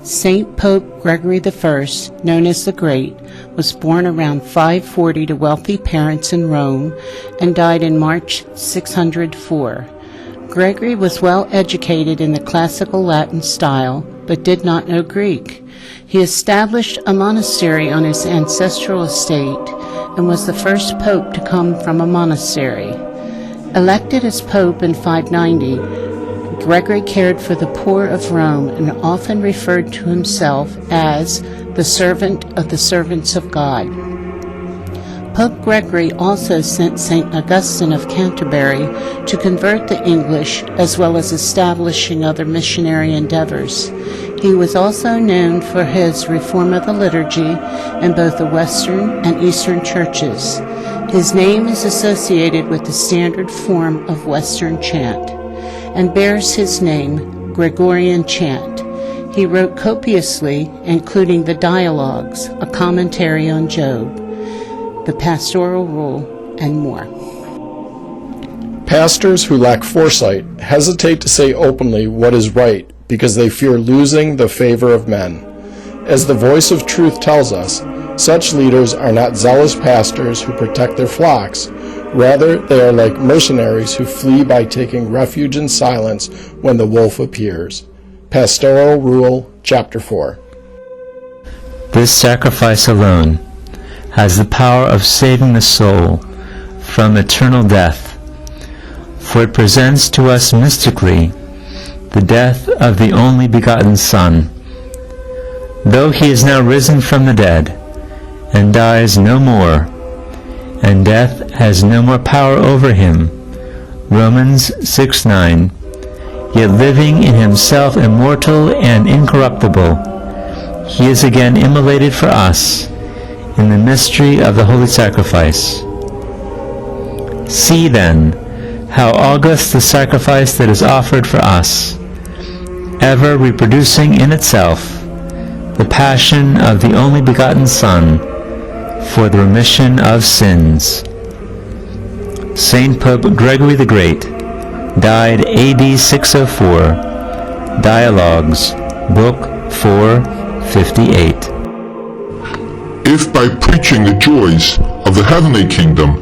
Saint Pope Gregory I, known as the Great, was born around 540 to wealthy parents in Rome and died in March 604. Gregory was well educated in the classical Latin style, but did not know Greek. He established a monastery on his ancestral estate and was the first pope to come from a monastery. Elected as pope in 590, Gregory cared for the poor of Rome and often referred to himself as the servant of the servants of God. Pope Gregory also sent St. Augustine of Canterbury to convert the English, as well as establishing other missionary endeavors. He was also known for his reform of the liturgy in both the Western and Eastern churches. His name is associated with the standard form of Western chant and bears his name, Gregorian chant. He wrote copiously, including the Dialogues, a commentary on Job, the Pastoral Rule, and more. Pastors who lack foresight hesitate to say openly what is right because they fear losing the favor of men. As the voice of truth tells us, such leaders are not zealous pastors who protect their flocks. Rather, they are like mercenaries who flee by taking refuge in silence when the wolf appears. Pastoral Rule, Chapter 4. This sacrifice alone has the power of saving the soul from eternal death, for it presents to us mystically the death of the only begotten Son. Though he is now risen from the dead, and dies no more, and death has no more power over him, Romans 6:9, yet living in himself immortal and incorruptible, he is again immolated for us in the mystery of the holy sacrifice. See then how august the sacrifice that is offered for us, ever reproducing in itself the passion of the only begotten Son for the remission of sins. Saint Pope Gregory the Great died AD 604. Dialogues, Book 458. If by preaching the joys of the heavenly kingdom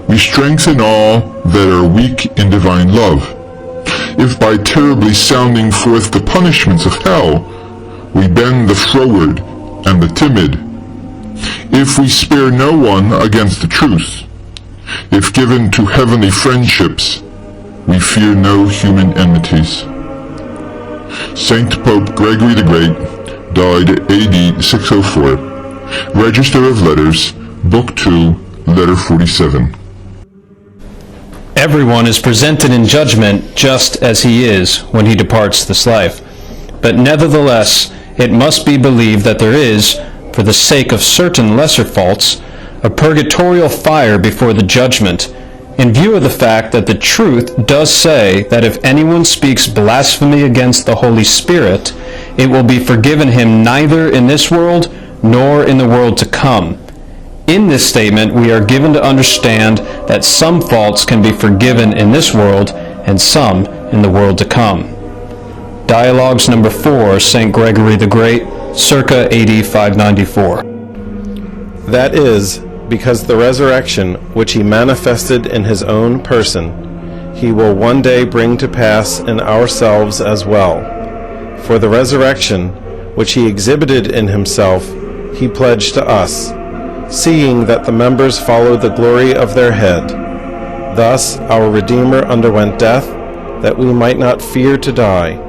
we strengthen all that are weak in divine love, if by terribly sounding forth the punishments of hell we bend the froward and the timid, if we spare no one against the truth, if given to heavenly friendships we fear no human enmities. Saint Pope Gregory the Great died AD 604. Register of Letters, Book 2, Letter 47. Everyone is presented in judgment just as he is when he departs this life. But nevertheless, it must be believed that there is, for the sake of certain lesser faults, a purgatorial fire before the judgment, in view of the fact that the truth does say that if anyone speaks blasphemy against the Holy Spirit, it will be forgiven him neither in this world nor in the world to come. In this statement, we are given to understand that some faults can be forgiven in this world and some in the world to come. Dialogues number 4, St. Gregory the Great, circa AD 594. That is, because the resurrection which he manifested in his own person, he will one day bring to pass in ourselves as well. For the resurrection which he exhibited in himself, he pledged to us, seeing that the members follow the glory of their head. Thus our Redeemer underwent death, that we might not fear to die.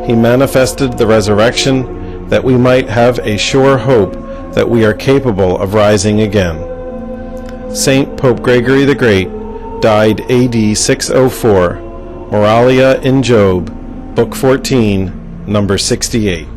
He manifested the resurrection, that we might have a sure hope that we are capable of rising again. Saint Pope Gregory the Great died AD 604. Moralia in Job, Book 14, number 68.